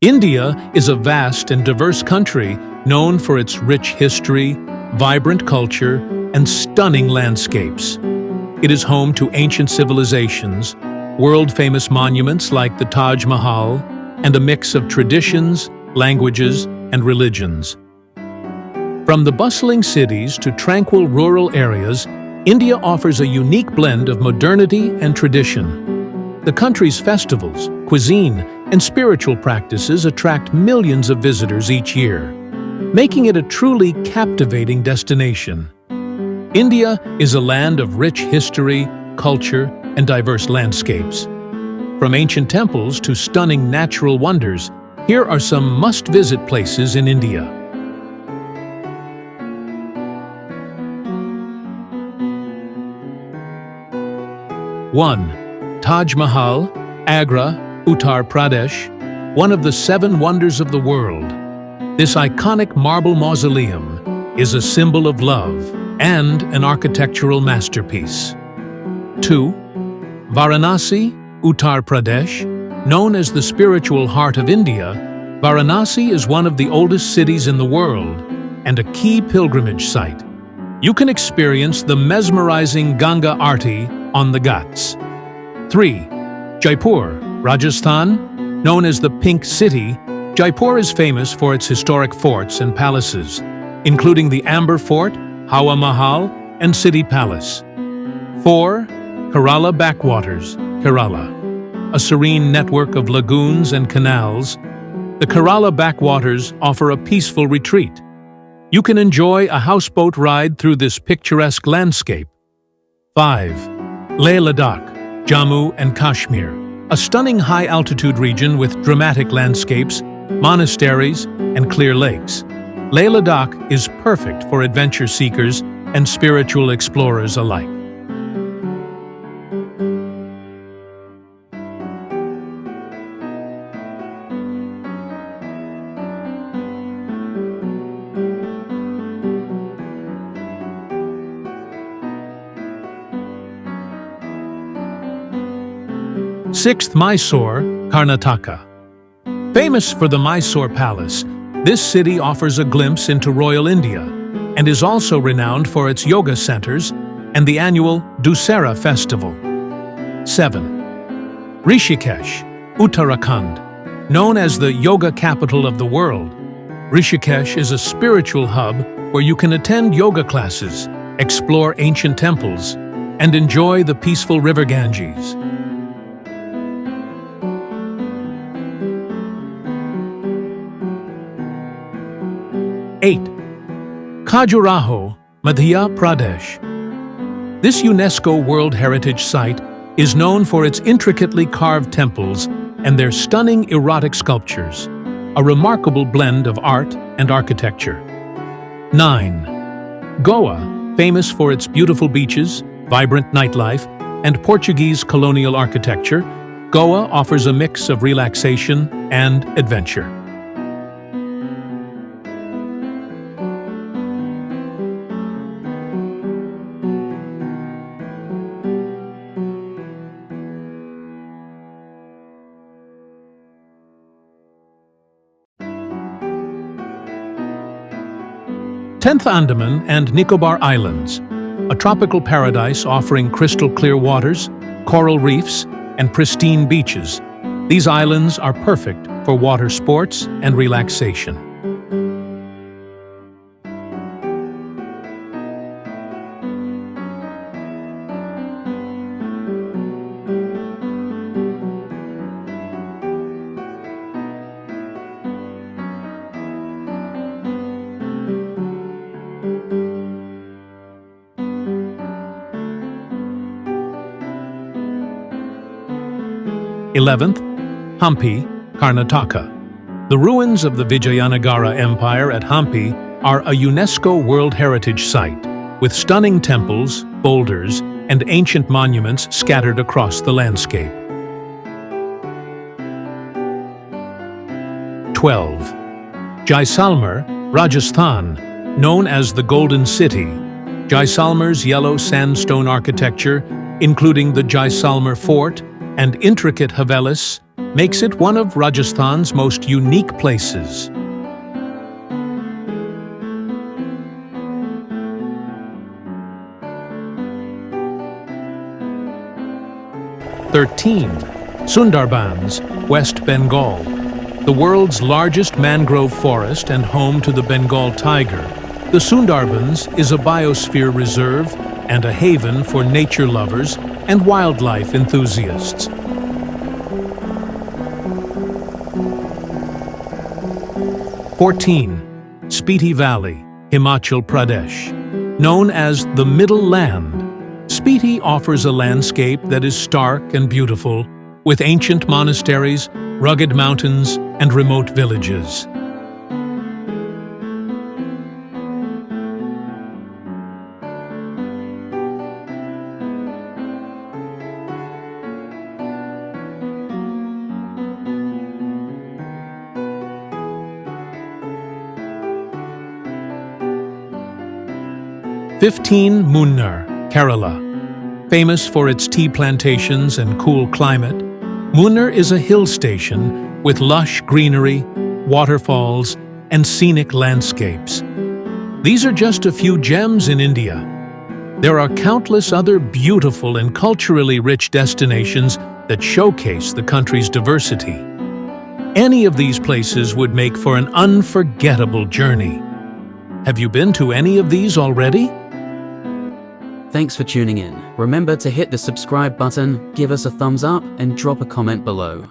India is a vast and diverse country known for its rich history, vibrant culture, and stunning landscapes. It is home to ancient civilizations, world-famous monuments like the Taj Mahal, and a mix of traditions, languages, and religions. From the bustling cities to tranquil rural areas, India offers a unique blend of modernity and tradition. The country's festivals, cuisine, and spiritual practices attract millions of visitors each year, making it a truly captivating destination. India is a land of rich history, culture, and diverse landscapes. From ancient temples to stunning natural wonders, here are some must-visit places in India. 1. Taj Mahal, Agra, Uttar Pradesh, one of the 7 wonders of the world. This iconic marble mausoleum is a symbol of love and an architectural masterpiece. 2. Varanasi, Uttar Pradesh, known as the spiritual heart of India, Varanasi is one of the oldest cities in the world and a key pilgrimage site. You can experience the mesmerizing Ganga Aarti on the Ghats. 3. Jaipur, Rajasthan, known as the Pink City, Jaipur is famous for its historic forts and palaces, including the Amber Fort, Hawa Mahal, and City Palace. 4. Kerala Backwaters, Kerala. A serene network of lagoons and canals, the Kerala backwaters offer a peaceful retreat. You can enjoy a houseboat ride through this picturesque landscape. 5. Leh Ladakh, Jammu and Kashmir, a stunning high-altitude region with dramatic landscapes, monasteries, and clear lakes. Leh Ladakh is perfect for adventure seekers and spiritual explorers alike. Sixth, Mysore, Karnataka. Famous for the Mysore Palace, this city offers a glimpse into royal India and is also renowned for its yoga centers and the annual Dussehra festival. 7. Rishikesh, Uttarakhand. Known as the yoga capital of the world, Rishikesh is a spiritual hub where you can attend yoga classes, explore ancient temples, and enjoy the peaceful river Ganges. 8. Khajuraho, Madhya Pradesh. This UNESCO World Heritage Site is known for its intricately carved temples and their stunning erotic sculptures, a remarkable blend of art and architecture. 9. Goa, famous for its beautiful beaches, vibrant nightlife, and Portuguese colonial architecture, Goa offers a mix of relaxation and adventure. 10th, Andaman and Nicobar Islands, a tropical paradise offering crystal clear waters, coral reefs, and pristine beaches. These islands are perfect for water sports and relaxation. 11th, Hampi, Karnataka. The ruins of the Vijayanagara Empire at Hampi are a UNESCO World Heritage Site, with stunning temples, boulders, and ancient monuments scattered across the landscape. 12. Jaisalmer, Rajasthan, known as the Golden City. Jaisalmer's yellow sandstone architecture, including the Jaisalmer Fort and intricate Havelis, makes it one of Rajasthan's most unique places. 13. Sundarbans, West Bengal, the world's largest mangrove forest and home to the Bengal tiger. The Sundarbans is a biosphere reserve and a haven for nature lovers and wildlife enthusiasts. 14. Spiti Valley, Himachal Pradesh. Known as the Middle Land, Spiti offers a landscape that is stark and beautiful, with ancient monasteries, rugged mountains, and remote villages. 15. Munnar, Kerala. Famous for its tea plantations and cool climate, Munnar is a hill station with lush greenery, waterfalls, and scenic landscapes. These are just a few gems in India. There are countless other beautiful and culturally rich destinations that showcase the country's diversity. Any of these places would make for an unforgettable journey. Have you been to any of these already? Thanks for tuning in. Remember to hit the subscribe button, give us a thumbs up, and drop a comment below.